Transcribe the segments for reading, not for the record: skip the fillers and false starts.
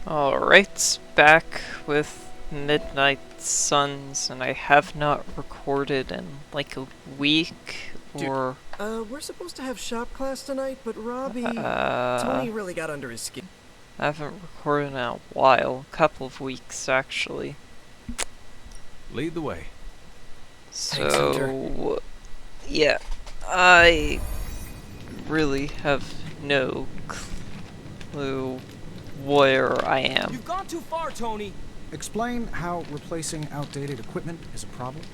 Alright, back with Midnight Suns, and I have not recorded in like a week Dude, or we're supposed to have shop class tonight, but Robbie... I Tony really got under his skin. haven't recorded in a while, a couple of weeks actually. Lead the way. Thanks, Hunter. So yeah, I really have no clue where I am. You've gone too far, Tony. Explain how replacing outdated equipment is a problem.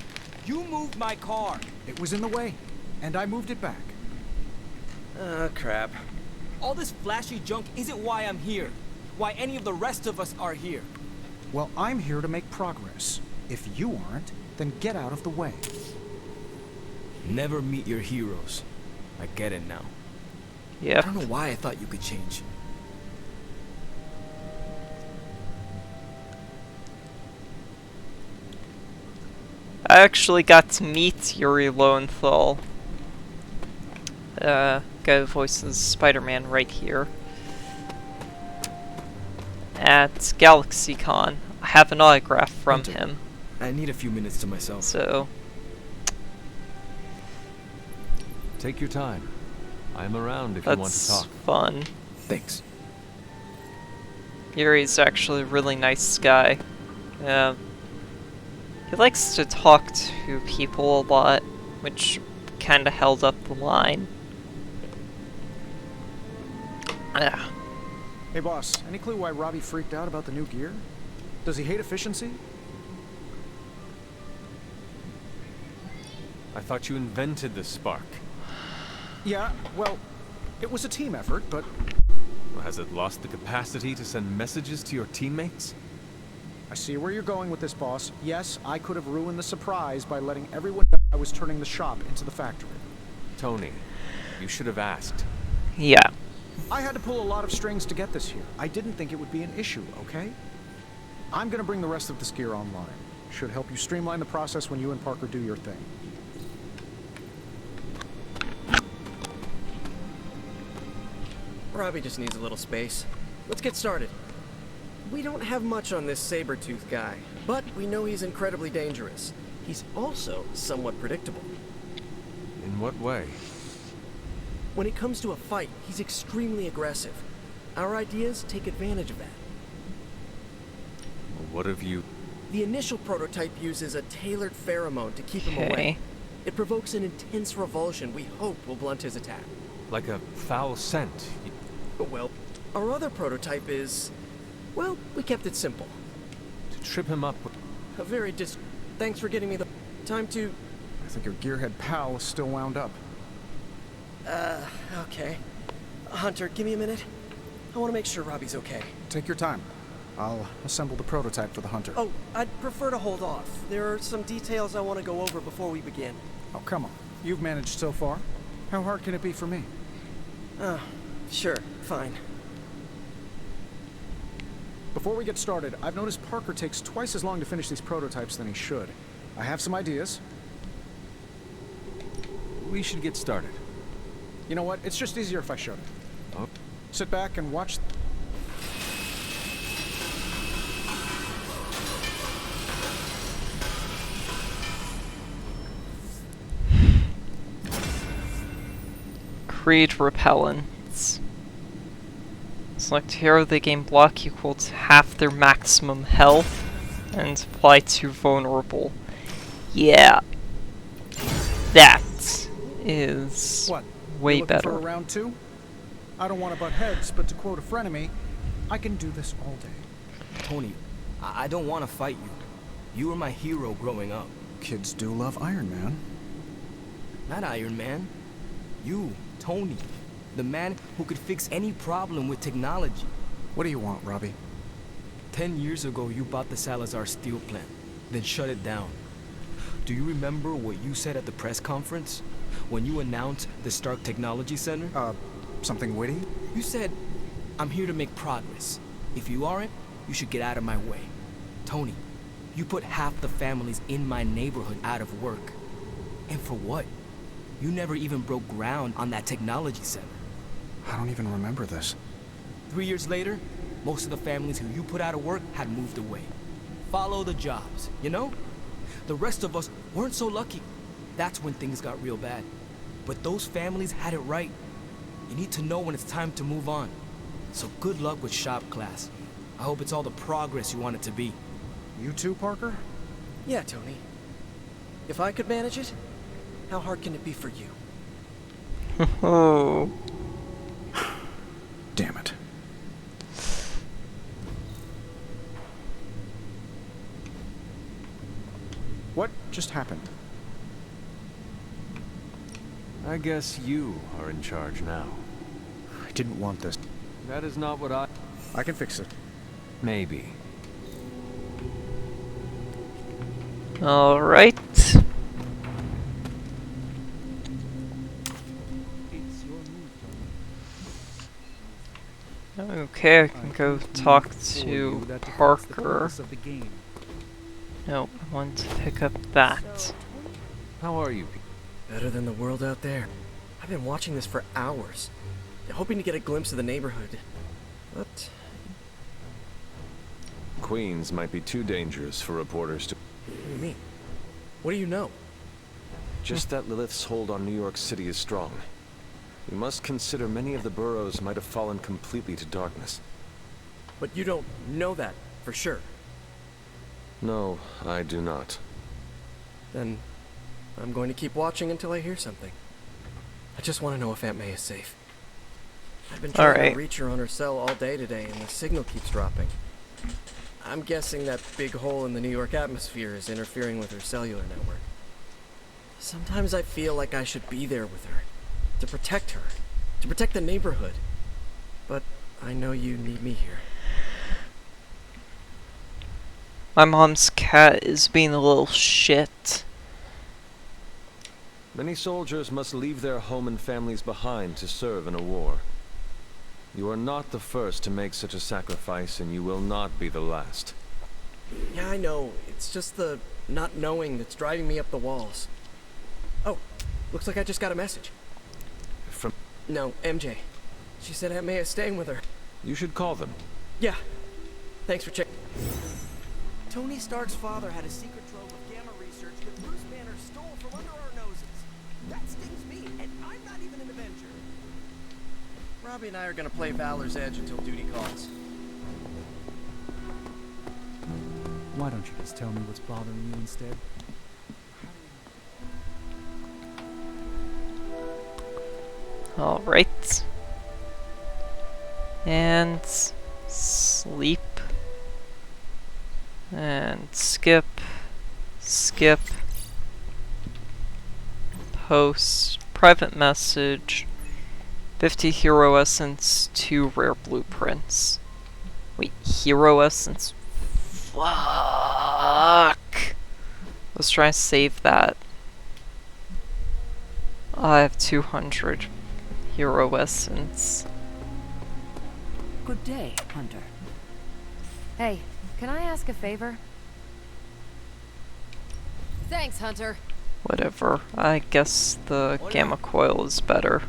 You moved my car. It was in the way, and I moved it back. Crap. All this flashy junk isn't why I'm here. Why any of the rest of us are here. Well, I'm here to make progress. If you aren't, then get out of the way. Never meet your heroes. I get it now. I Yep. don't know why I thought you could change. I actually got to meet Yuri Lowenthal. Guy who voices Spider-Man right here. At GalaxyCon. I have an autograph from Hunter. him, I need a few minutes to myself. so... Take your time. I'm around if you want to That's talk. fun. Thanks. Yuri's actually a really nice guy. He likes to talk to people a lot, which kinda held up the line. Ah, Hey boss, any clue why Robbie freaked out about the new gear? Does he hate efficiency? I thought you invented the spark. Yeah, well, it was a team effort, but Has it lost the capacity to send messages to your teammates? I see where you're going with this, boss. Yes, I could have ruined the surprise by letting everyone know I was turning the shop into the factory. Tony, you should have asked. yeah. I had to pull a lot of strings to get this here. I didn't think it would be an issue, okay? I'm gonna bring the rest of this gear online. Should help you streamline the process when you and Parker do your thing. Robbie just needs a little space. Let's get started. We don't have much on this saber-tooth guy, but we know he's incredibly dangerous. He's also somewhat predictable. In what way? When it comes to a fight, he's extremely aggressive. Our ideas take advantage of that. What have you... The initial prototype uses a tailored pheromone to keep him Okay. away. It provokes an intense revulsion we hope will blunt his attack. Like a foul scent? Well, our other prototype is... Well, we kept it simple. To trip him up with... A very Thanks for getting me the time to... I think your gearhead pal is still wound up. Okay. Hunter, give me a minute. I want to make sure Robbie's okay. Take your time. I'll assemble the prototype for the Hunter. Oh, I'd prefer to hold off. There are some details I want to go over before we begin. Oh, come on. You've managed so far. How hard can it be for me? Sure, fine. Before we get started, I've noticed Parker takes twice as long to finish these prototypes than he should. I have some ideas. We should get started. You know what? It's just easier if I showed it. Oh. Sit back and watch. Create repellents. Select hero, they gain block equal to half their maximum health, and apply to vulnerable. Yeah. That is What? way You looking better. for a round two? I don't want to butt heads, but to quote a frenemy, I can do this all day. Tony, I don't want to fight you. You were my hero growing up. Kids do love Iron Man. Not Iron Man. You, Tony. The man who could fix any problem with technology. What do you want, Robbie? 10 years ago, you bought the Salazar steel plant, then shut it down. Do you remember what you said at the press conference? When you announced the Stark Technology Center? Something witty? You said, I'm here to make progress. If you aren't, you should get out of my way. Tony, you put half the families in my neighborhood out of work. And for what? You never even broke ground on that technology center. I don't even remember this. 3 years later, Most of the families who you put out of work had moved away. Follow the jobs, you know? The rest of us weren't so lucky. That's when things got real bad. But those families had it right. You need to know when it's time to move on. So good luck with shop class. I hope it's all the progress you want it to be. You too, Parker? Yeah, Tony. If I could manage it, how hard can it be for you? Oh. Damn it. What just happened? I guess you are in charge now. I didn't want this. That is not what I... I can fix it. Maybe. Alright. Okay, I can go talk to Parker. No, I want to pick up that. How are you? Better than the world out there. I've been watching this for hours, hoping to get a glimpse of the neighborhood. But Queens might be too dangerous for reporters to... what do you mean? What do you know? Just that Lilith's hold on New York City is strong. You must consider many of the boroughs might have fallen completely to darkness. But you don't know that for sure. No, I do not. Then I'm going to keep watching until I hear something. I just want to know if Aunt May is safe. I've been trying Alright. to reach her on her cell all day today, and the signal keeps dropping. I'm guessing that big hole in the New York atmosphere is interfering with her cellular network. Sometimes I feel like I should be there with her, to protect her, to protect the neighborhood. But I know you need me here. My mom's cat is being a little shit. Many soldiers must leave their home and families behind to serve in a war. You are not the first to make such a sacrifice, and you will not be the last. Yeah, I know. It's just the not knowing that's driving me up the walls. Oh, looks like I just got a message. From... No, MJ. She said Aunt May is staying with her. You should call them. Yeah. Thanks for checking. Tony Stark's father had a secret trove of gamma research that Bruce Banner stole from under our noses. That stings me, and I'm not even an Avenger. Robbie and I are gonna play Valor's Edge until duty calls. Why don't you just tell me what's bothering you instead? Alright. And sleep. And skip. Skip. Post. Private message. 50 hero essence, 2 rare blueprints. Wait, hero essence? Fuck! Let's try and save that. I have 200 hero essence. Good day, Hunter. Hey, can I ask a favor? Thanks, Hunter. Whatever. I guess the gamma coil is better.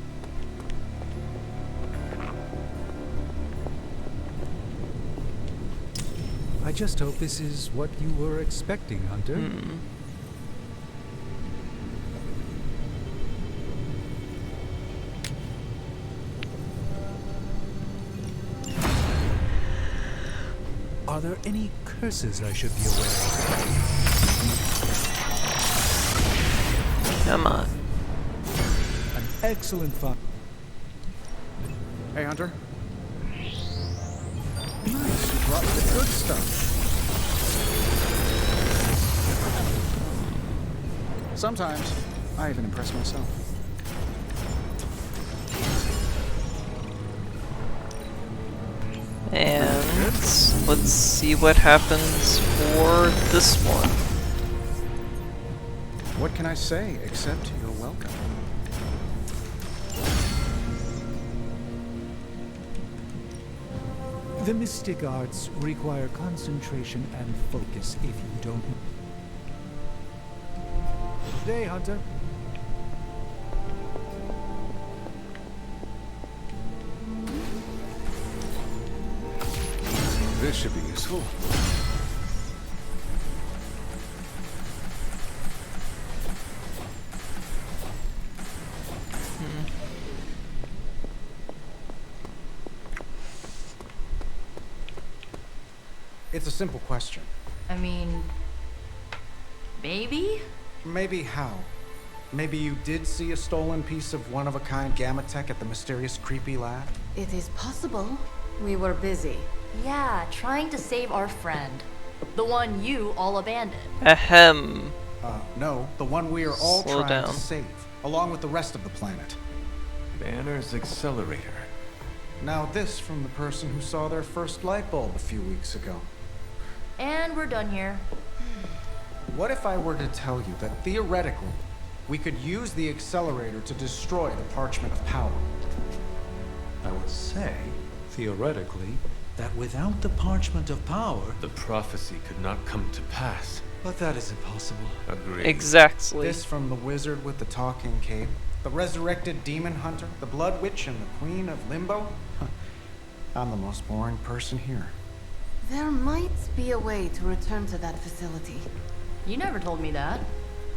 I just hope this is what you were expecting, Hunter. Are there any curses I should be aware of? Come on. An excellent fun. Hey, Hunter. Nice, you brought me the good stuff. Sometimes, I even impress myself. And let's see what happens for this one. What can I say except you're welcome? The mystic arts require concentration and focus if you don't. Good day, Hunter. This should be useful. It's a simple question. I mean, maybe? Maybe how? Maybe you did see a stolen piece of one-of-a-kind gamma tech at the mysterious creepy lab? It is possible. We were busy. Yeah, trying to save our friend. The one you all abandoned. Ahem. No, the one we are all Slow trying down. to save, along with the rest of the planet. Banner's accelerator. Now this from the person who saw their first light bulb a few weeks ago. And we're done here. What if I were to tell you that theoretically, we could use the accelerator to destroy the Parchment of Power? I would say, theoretically, that without the Parchment of Power... The prophecy could not come to pass. But that is impossible. Agreed. Exactly. This from the wizard with the talking cape, the resurrected demon hunter, the blood witch, and the queen of limbo? I'm the most boring person here. There might be a way to return to that facility. You never told me that.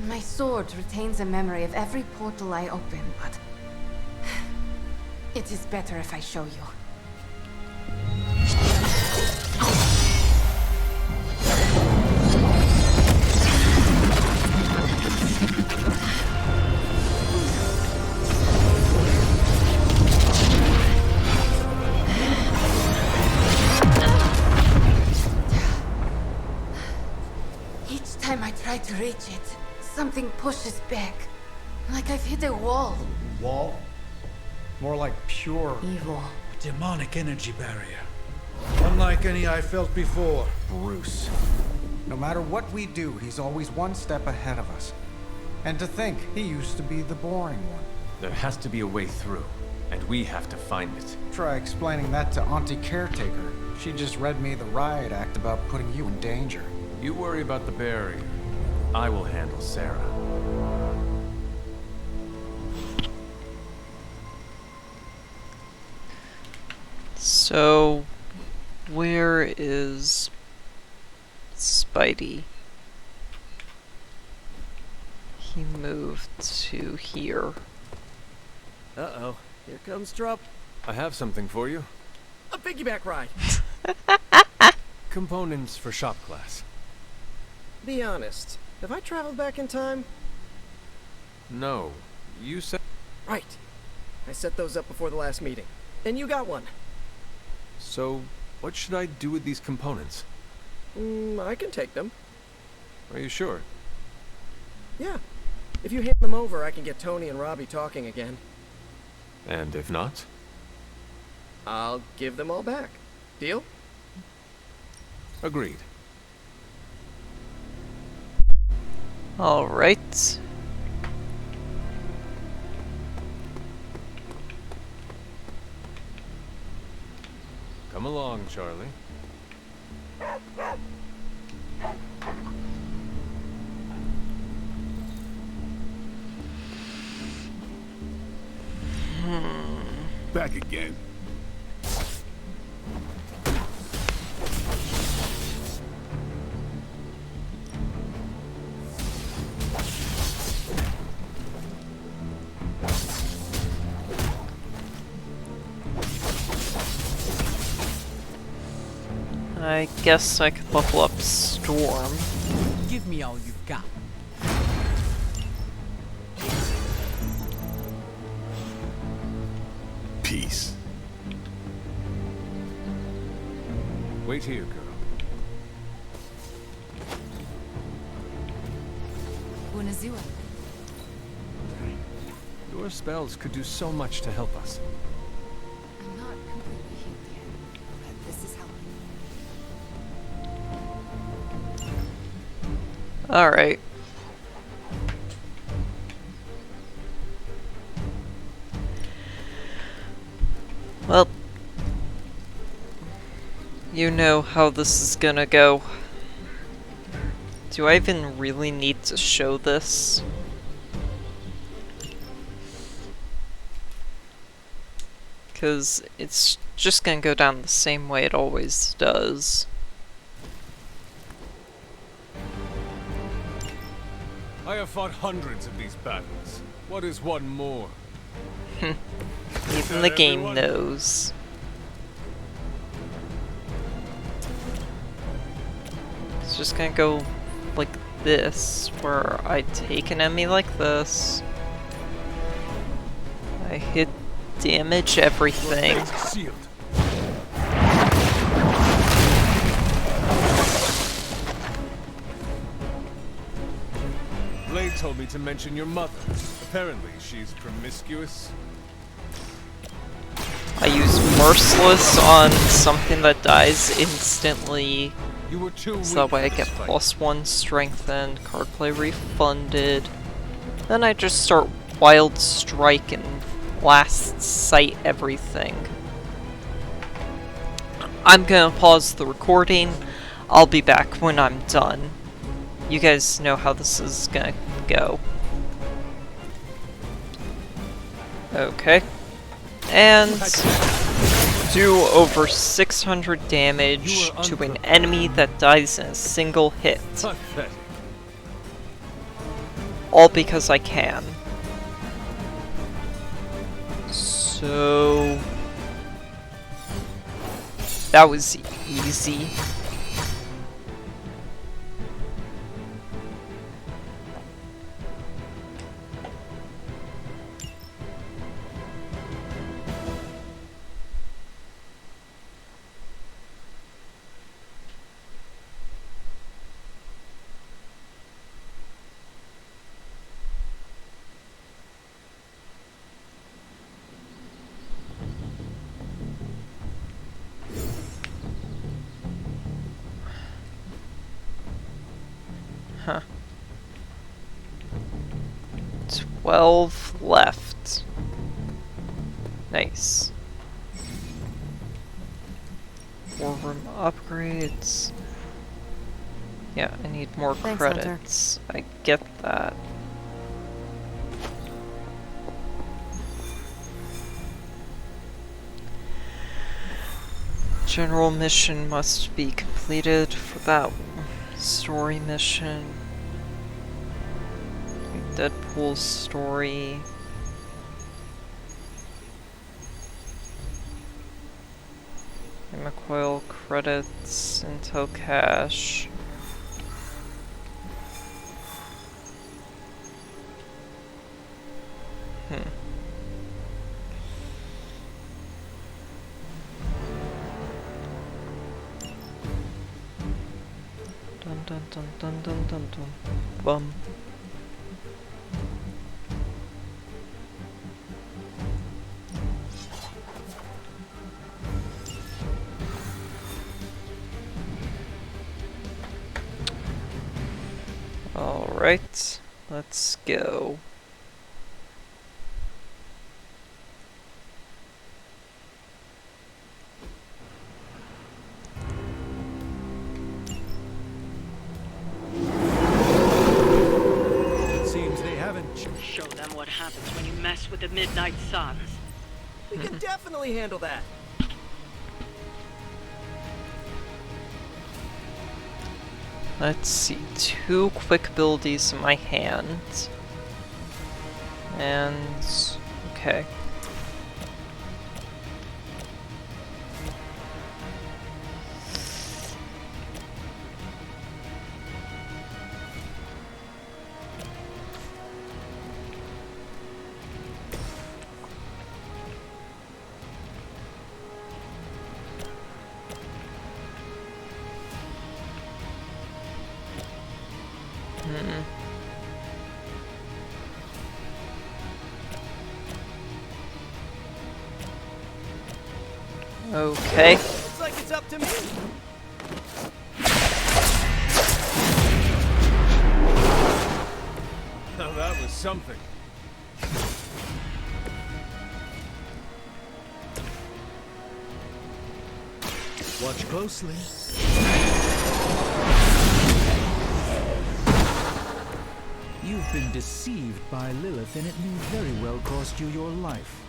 My sword retains a memory of every portal I open, but... it is better if I show you. Each time I try to reach it, something pushes back. Like I've hit a wall. Wall? More like pure Evil. Demonic energy barrier. Unlike any I felt before. Bruce. No matter what we do, he's always one step ahead of us. And to think, he used to be the boring one. There has to be a way through, and we have to find it. Try explaining that to Auntie Caretaker. She just read me the riot act about putting you in danger. You worry about the barrier. I will handle Sarah. So, where is Spidey? He moved to here. Uh-oh. Here comes trouble. I have something for you. A piggyback ride. Components for shop class. Be honest. Have I traveled back in time? No. You said... Right. I set those up before the last meeting. And you got one. So, what should I do with these components? I can take them. Are you sure? Yeah. If you hand them over, I can get Tony and Robbie talking again. And if not? I'll give them all back. Deal? Agreed. Alright. Come along, Charlie. Back again. I guess I could level up Storm. Give me all you've got. Peace. Wait here, girl. Unazua. Your spells could do so much to help us. I'm not completely healed yet, but this is helping. Alright. Well, you know how this is gonna go. Do I even really need to show this? Because it's It's just gonna go down the same way it always does. I have fought hundreds of these battles. What is one more? Even the game knows. It's just gonna go like this, where I take an enemy like this. I hit damage everything. Sealed. Blade told me to mention your mother. Apparently, she's promiscuous. I use Merciless on something that dies instantly, You were too so that way I weak for get this fight. +1 strengthened, card play refunded. Then I just start Wild Strike and Last Sight everything. I'm gonna pause the recording. I'll be back when I'm done. You guys know how this is gonna go. Okay. And do over 600 damage to an enemy that dies in a single hit. Pathetic. All because I can. So... that was easy. Huh. 12 left. Nice. 4 room upgrades. Yeah, I need more Thanks, Hunter. credits. I get that. General mission must be completed for that story mission. Deadpool's story. McCoil credits, Intel cash. Dun dun dun dun dun dun dun. Bum. Alright, let's go. It seems they haven't. Show them what happens when you mess with the Midnight Suns. We can definitely handle that. Let's see, 2 quick abilities in my hand. And... okay. Okay. Looks like it's up to me. Now that was something. Watch closely. You've been deceived by Lilith, and it may very well cost you your life.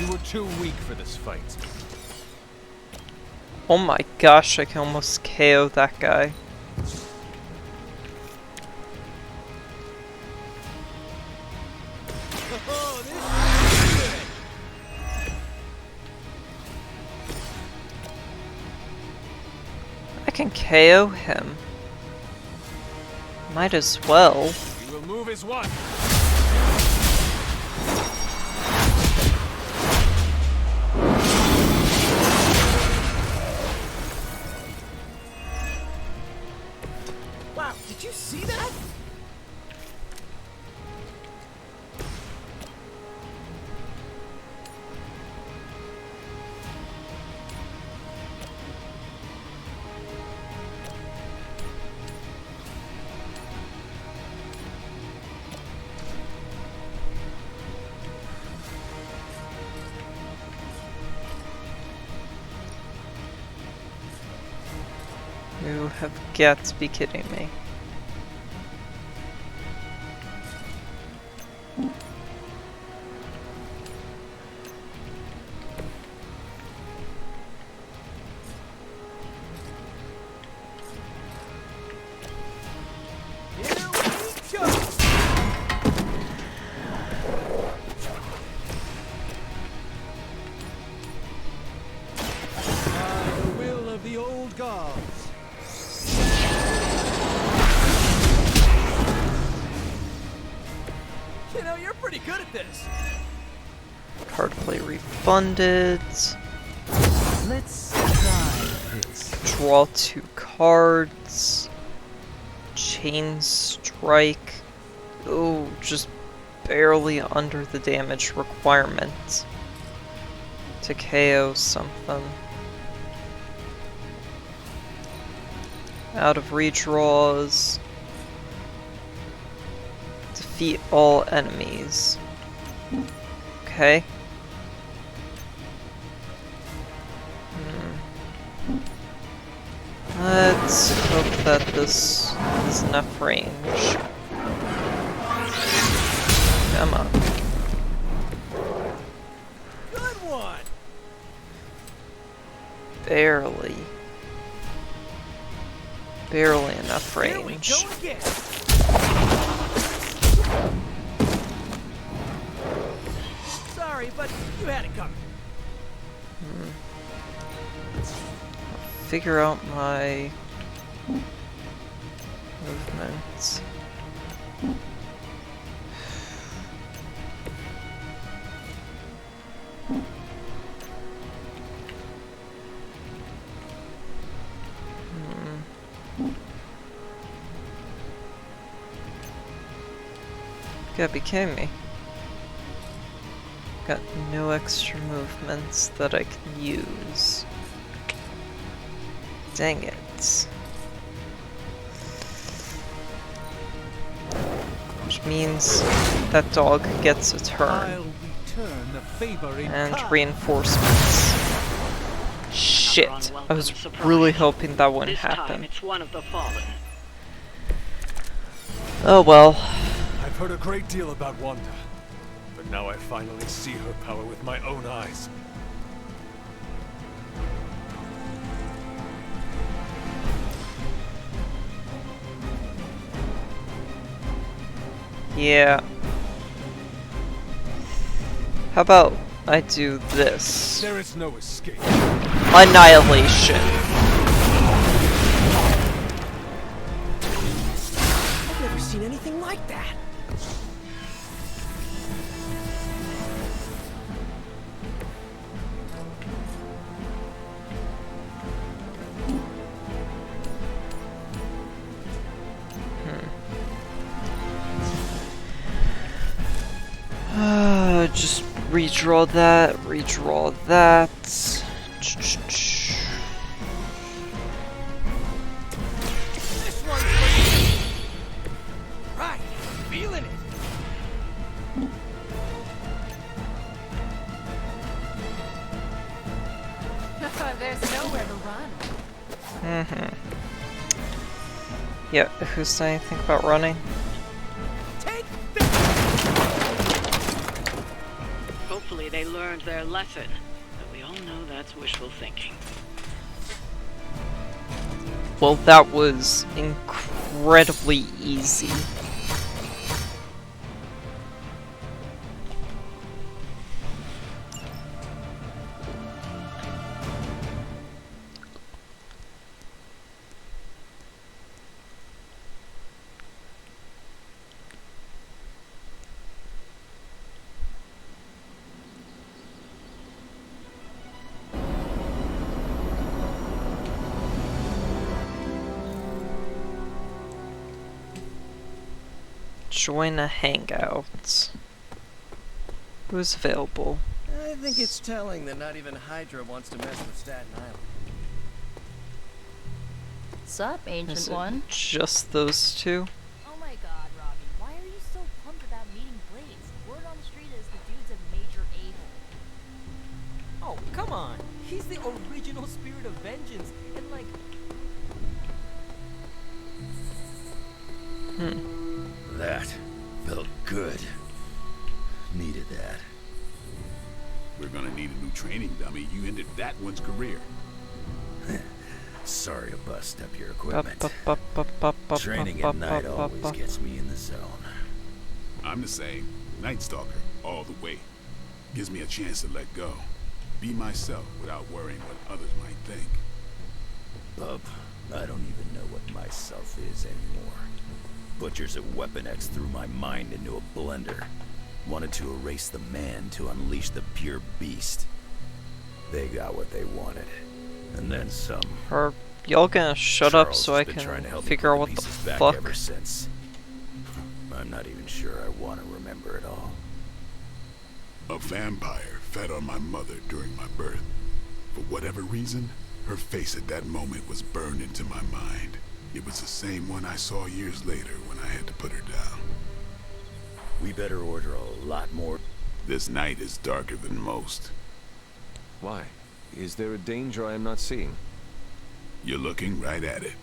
You were too weak for this fight. Oh my gosh, I can almost KO that guy. I can KO him. Might as well. You will move as one. Wow, did you see that? You have got to be kidding me. The will of the old gods. You know, you're pretty good at this. Card play refunded. Let's try this. Draw 2 cards. Chain Strike. Oh, just barely under the damage requirement to KO something. Out of redraws. Defeat all enemies. Okay. Let's hope that this is enough range. Come on. Good one. Barely. Barely enough range. Here we go again. Sorry, but you had it coming. Figure out my movements. Gotta be kidding me. Got no extra movements that I can use. Dang it. Which means that dog gets a turn. And reinforcements. Shit. I was really hoping that wouldn't happen. It's one of the fallen. Oh well. I've heard a great deal about Wanda, but now I finally see her power with my own eyes. Yeah. How about I do this? There is no escape. Annihilation. I've never seen anything like that. Just redraw that, redraw that. This one's for you. Right, feeling it. There's nowhere to run. Yeah, who's saying anything about running? Hopefully they learned their lesson, but we all know that's wishful thinking. Well, that was incredibly easy. Join a hangout. Who's available? I think it's telling that not even Hydra wants to mess with Staten Island. Sup, Ancient Is it One? just those two? Oh my god, Robbie, why are you so pumped about meeting Blaze? Word on the street is the dude's a major a-hole. Oh, come on. He's the original spirit of vengeance, and like... That felt good. Needed that. We're gonna need a new training dummy. You ended that one's career. Sorry to bust up your equipment. Training at night always gets me in the zone. I'm the same. Night Stalker, all the way. Gives me a chance to let go. Be myself without worrying what others might think. Bub, I don't even know what myself is anymore. Butchers at Weapon X threw my mind into a blender. Wanted to erase the man to unleash the pure beast. They got what they wanted. And then some. Are y'all gonna shut up Charles so I has been can trying to help me figure put out what the pieces back fuck? ever since. I'm not even sure I want to remember it all. A vampire fed on my mother during my birth. For whatever reason, her face at that moment was burned into my mind. It was the same one I saw years later when I had to put her down. We better order a lot more. This night is darker than most. Why? Is there a danger I am not seeing? You're looking right at it.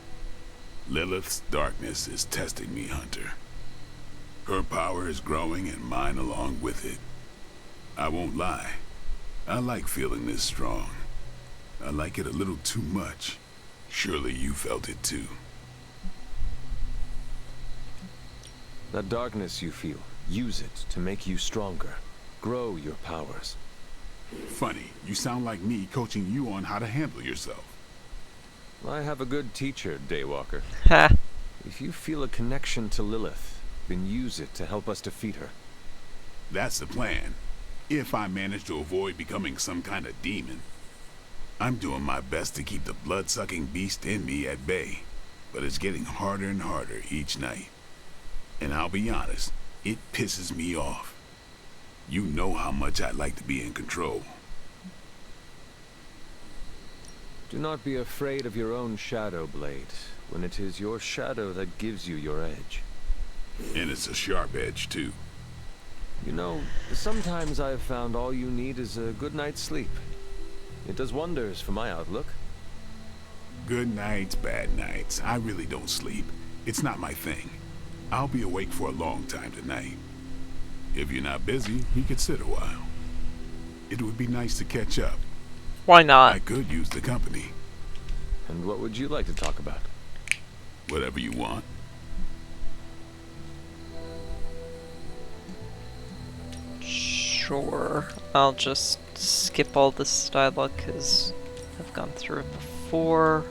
Lilith's darkness is testing me, Hunter. Her power is growing and mine along with it. I won't lie. I like feeling this strong. I like it a little too much. Surely you felt it too. That darkness you feel, use it to make you stronger. Grow your powers. Funny, you sound like me coaching you on how to handle yourself. I have a good teacher, Daywalker. Ha! If you feel a connection to Lilith, then use it to help us defeat her. That's the plan. If I manage to avoid becoming some kind of demon. I'm doing my best to keep the blood-sucking beast in me at bay, but it's getting harder and harder each night. And I'll be honest, it pisses me off. You know how much I like to be in control. Do not be afraid of your own shadow, Blade, when it is your shadow that gives you your edge. And it's a sharp edge, too. You know, sometimes I have found all you need is a good night's sleep. It does wonders for my outlook. Good nights, bad nights. I really don't sleep. It's not my thing. I'll be awake for a long time tonight. If you're not busy, we could sit a while. It would be nice to catch up. Why not? I could use the company. And what would you like to talk about? Whatever you want. Sure. I'll just skip all this dialogue because I've gone through it before.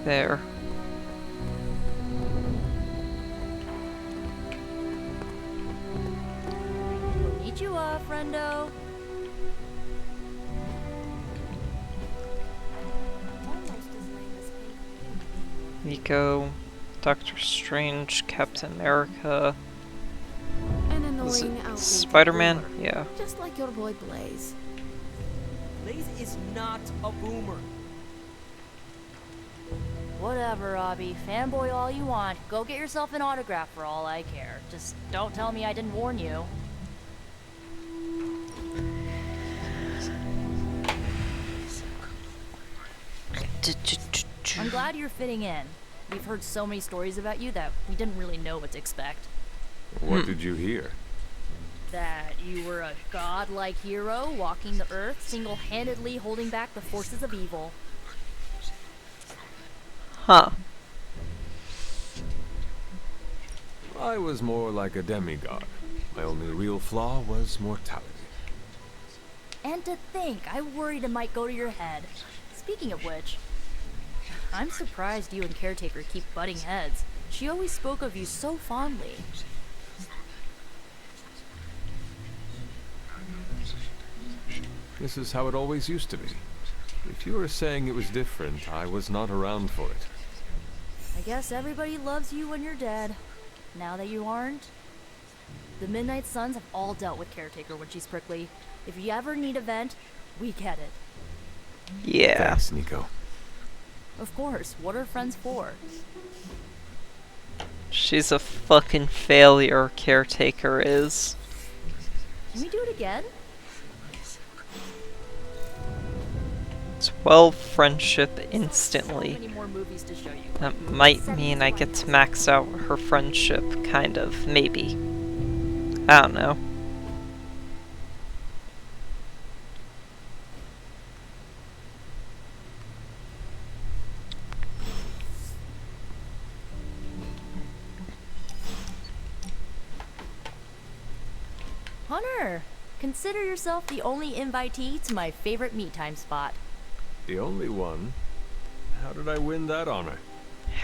There. Konnichiwa, friendo. Nico, Doctor Strange, Captain America. An Was annoying it outdated Spider-Man? boomer. Yeah. Just like your boy Blaze. Blaze is not a boomer. Whatever, Robbie. Fanboy all you want. Go get yourself an autograph for all I care. Just don't tell me I didn't warn you. I'm glad you're fitting in. We've heard so many stories about you that we didn't really know what to expect. What did you hear? That you were a godlike hero walking the earth, single-handedly holding back the forces of evil. Huh. I was more like a demigod. My only real flaw was mortality. And to think, I worried it might go to your head. Speaking of which, I'm surprised you and Caretaker keep butting heads. She always spoke of you so fondly. This is how it always used to be. If you were saying it was different, I was not around for it. I guess everybody loves you when you're dead. Now that you aren't, the Midnight Suns have all dealt with Caretaker when she's prickly. If you ever need a vent, we get it. Yeah. Thanks, Nico. Of course, what are friends for? She's a fucking failure, Caretaker is. Can we do it again? 12 friendship instantly. Many more movies to show you. That might mean I get to max out her friendship, kind of, maybe. I don't know. Hunter, consider yourself the only invitee to my favorite meet time spot. The only one? How did I win that honor?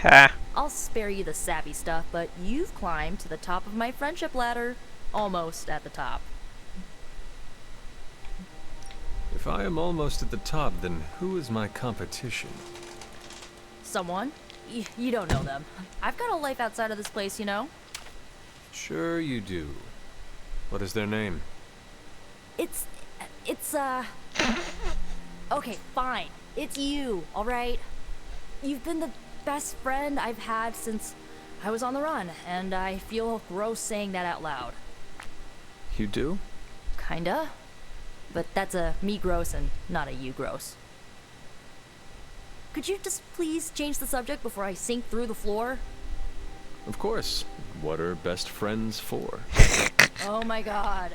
Ha. I'll spare you the savvy stuff, but you've climbed to the top of my friendship ladder. Almost at the top. If I am almost at the top, then who is my competition? Someone? You don't know them. I've got a life outside of this place, you know? Sure you do. What is their name? It's Okay, fine. It's you, alright? You've been the best friend I've had since I was on the run, and I feel gross saying that out loud. You do? Kinda. But that's a me gross and not a you gross. Could you just please change the subject before I sink through the floor? Of course. What are best friends for? Oh my god.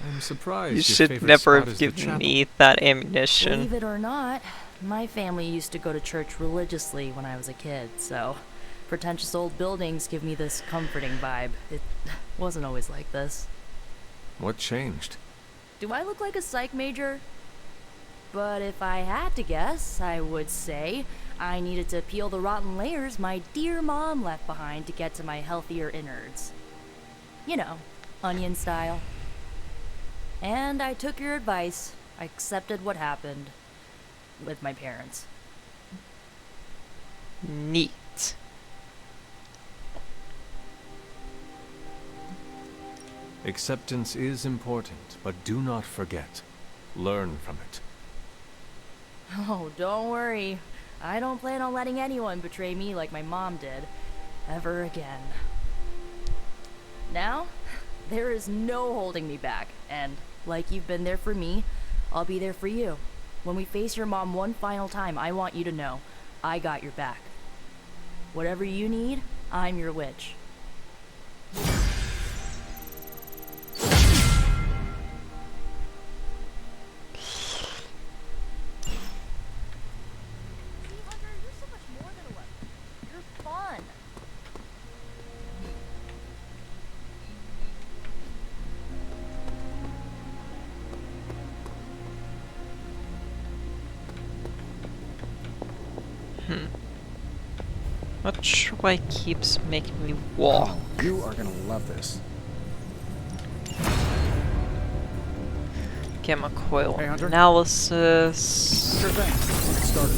I'm surprised You your should favorite never spot have is the given chapel. me that ammunition. Believe it or not, my family used to go to church religiously when I was a kid, so pretentious old buildings give me this comforting vibe. It wasn't always like this. What changed? Do I look like a psych major? But if I had to guess, I would say I needed to peel the rotten layers my dear mom left behind to get to my healthier innards. You know, onion style. And I took your advice. I accepted what happened with my parents. Neat. Acceptance is important, but do not forget. Learn from it. Oh, don't worry. I don't plan on letting anyone betray me like my mom did. Ever again. Now, there is no holding me back, and like you've been there for me, I'll be there for you. When we face your mom one final time, I want you to know, I got your back. Whatever you need, I'm your witch. Which way keeps making me walk? You are gonna love this. Gamma coil Hey, Hunter. analysis. Sure thing. Let's get started.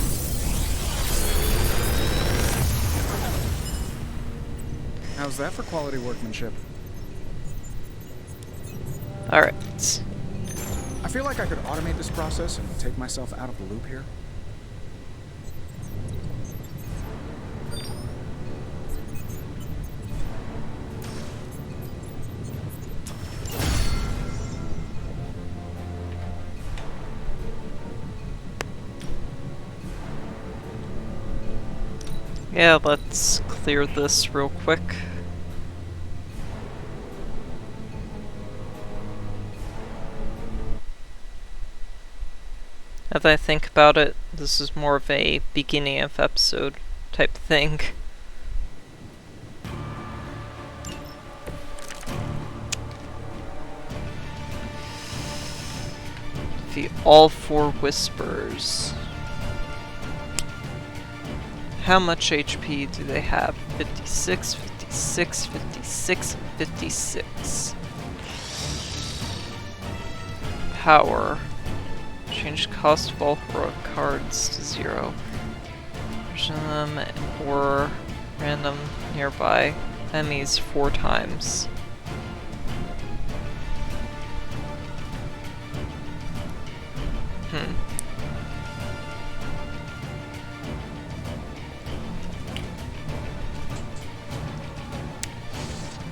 How's that for quality workmanship? Alright. I feel like I could automate this process and take myself out of the loop here. Yeah, let's clear this real quick. As I think about it, this is more of a beginning of episode type thing. Defeat all 4 whispers. How much HP do they have? 56, 56, 56, 56. Power. Change cost of all heroic cards to 0. Version them or random nearby enemies 4 times.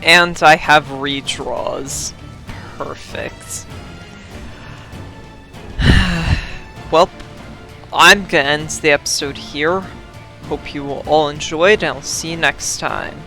And I have redraws. Perfect. Well, I'm gonna end the episode here. Hope you all enjoyed, and I'll see you next time.